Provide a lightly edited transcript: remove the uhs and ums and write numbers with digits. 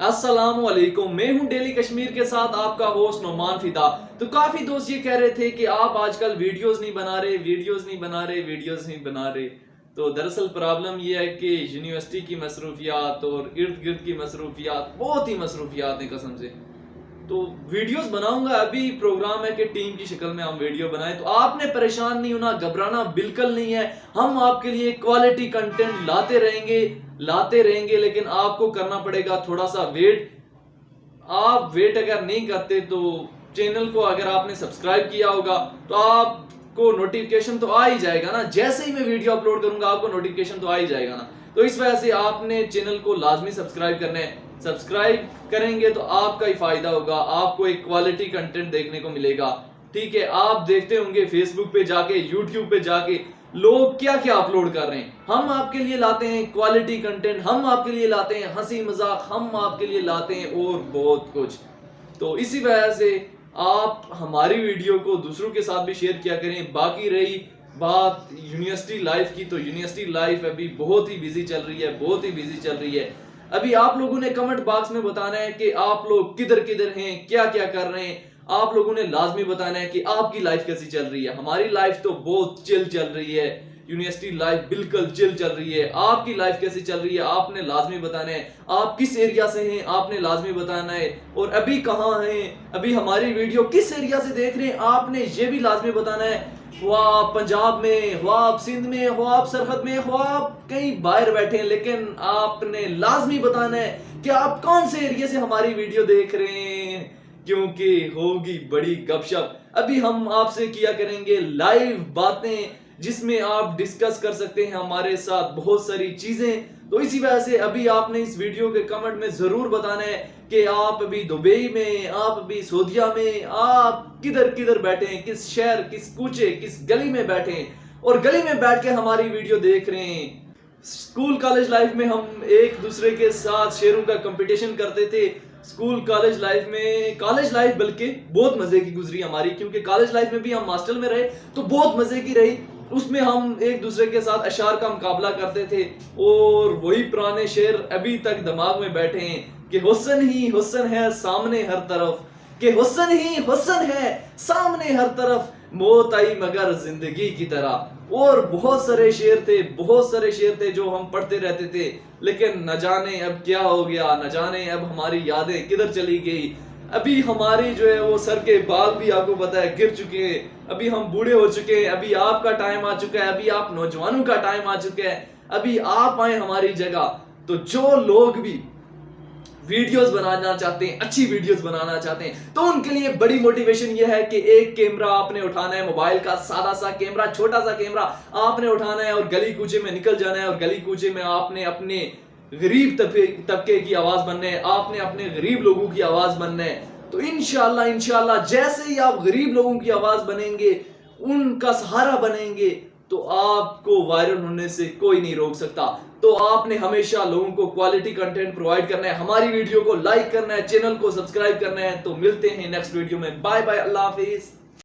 अस्सलाम वालेकुम, मैं हूं डेली कश्मीर के साथ आपका होस्ट नोमान फिदा। तो काफी दोस्त ये कह रहे थे कि आप आजकल वीडियोस नहीं बना रहे, वीडियोस नहीं बना रहे। तो दरअसल प्रॉब्लम ये है कि यूनिवर्सिटी की मसरूफियात और इर्द गिर्द की मसरूफियात, बहुत ही मसरूफियात हैं कसम से। तो वीडियोस बनाऊंगा, अभी प्रोग्राम है कि टीम की शक्ल में हम वीडियो बनाएं। तो आपने परेशान नहीं होना, घबराना बिल्कुल नहीं है। हम आपके लिए क्वालिटी कंटेंट लाते रहेंगे, लेकिन आपको करना पड़ेगा थोड़ा सा वेट। आप वेट अगर नहीं करते तो चैनल को अगर आपने सब्सक्राइब किया होगा तो आपको नोटिफिकेशन तो आ ही जाएगा ना। जैसे ही मैं वीडियो अपलोड करूंगा आपको नोटिफिकेशन तो आ ही जाएगा ना। तो इस वजह से आपने चैनल को लाजमी सब्सक्राइब करना है। सब्सक्राइब करेंगे तो आपका ही फायदा होगा, आपको एक क्वालिटी कंटेंट देखने को मिलेगा। ठीक है, आप देखते होंगे फेसबुक पे जाके, यूट्यूब पे जाके लोग क्या क्या अपलोड कर रहे हैं। हम आपके लिए लाते हैं क्वालिटी कंटेंट, हम आपके लिए लाते हैं हंसी मजाक, हम आपके लिए लाते हैं और बहुत कुछ। तो इसी वजह से आप हमारी वीडियो को दूसरों के साथ भी शेयर किया करें। बाकी रही बात यूनिवर्सिटी लाइफ की, तो यूनिवर्सिटी लाइफ अभी बहुत ही बिजी चल रही है। अभी आप लोगों ने कमेंट बॉक्स में बताना है कि आप लोग किधर किधर हैं, क्या क्या कर रहे हैं। आप लोगों ने लाजमी बताना है कि आपकी लाइफ कैसी चल रही है। हमारी लाइफ तो बहुत चिल चल रही है, यूनिवर्सिटी लाइफ बिल्कुल चिल चल रही है। आपकी लाइफ कैसी चल रही है आपने लाजमी बताना है। आप किस एरिया से हैं आपने लाजमी बताना है, और अभी कहाँ हैं, अभी हमारी वीडियो किस एरिया से देख रहे हैं आपने ये भी लाजमी बताना है। हो आप पंजाब में, हो आप सिंध में, हो आप सरहद में, हो आप कहीं बाहर बैठे हैं, लेकिन आपने लाजमी बताना है कि आप कौन से एरिया से हमारी वीडियो देख रहे हैं, क्योंकि होगी बड़ी गपशप। अभी हम आपसे किया करेंगे लाइव बातें जिसमें आप डिस्कस कर सकते हैं हमारे साथ बहुत सारी चीजें। तो इसी वजह से अभी आपने इस वीडियो के कमेंट में जरूर बताना है कि आप अभी दुबई में, आप अभी सऊदीया में, आप किधर किधर बैठे हैं, किस शहर, किस कूचे, किस गली में बैठे हैं और गली में बैठ के हमारी वीडियो देख रहे हैं। स्कूल कॉलेज लाइफ में हम एक दूसरे के साथ शेरों का कंपटीशन करते थे। स्कूल कॉलेज लाइफ में, कॉलेज लाइफ बल्कि बहुत मजे की गुजरी हमारी, क्योंकि कॉलेज लाइफ में भी हम हॉस्टल में रहे तो बहुत मजे की रही। उसमें हम एक दूसरे के साथ अशार का मुकाबला करते थे और वही पुराने शेर अभी तक दिमाग में बैठे हैं कि हुस्न ही हुस्न है सामने हर तरफ, कि हुस्न ही हुस्न है सामने हर तरफ, मौत आई मगर जिंदगी की तरह। और बहुत सारे शेर थे जो हम पढ़ते रहते थे, लेकिन न जाने अब क्या हो गया, न जाने अब हमारी यादें किधर चली गई। अभी हमारी जो है वो सर के बाल भी आपको पता है गिर चुके हैं। अभी हम बूढ़े हो चुके हैं, अभी आपका टाइम आ चुका है, अभी आप नौजवानों का टाइम आ चुका है, अभी आप आए हमारी जगह। तो जो लोग भी वीडियोस बनाना चाहते हैं, अच्छी वीडियोस बनाना चाहते हैं, तो उनके लिए बड़ी मोटिवेशन यह है कि एक कैमरा आपने उठाना है, मोबाइल का सादा सा कैमरा, छोटा सा कैमरा आपने उठाना है और गली कूचे में निकल जाना है। और गली कूचे में आपने अपने गरीब तबके की आवाज बनना है, आपने अपने गरीब लोगों की आवाज बनना है। तो इंशाल्लाह जैसे ही आप गरीब लोगों की आवाज बनेंगे, उनका सहारा बनेंगे, तो आपको वायरल होने से कोई नहीं रोक सकता। तो आपने हमेशा लोगों को क्वालिटी कंटेंट प्रोवाइड करना है, हमारी वीडियो को लाइक करना है, चैनल को सब्सक्राइब करना है। तो मिलते हैं नेक्स्ट वीडियो में। बाय बाय, अल्लाह हाफिज।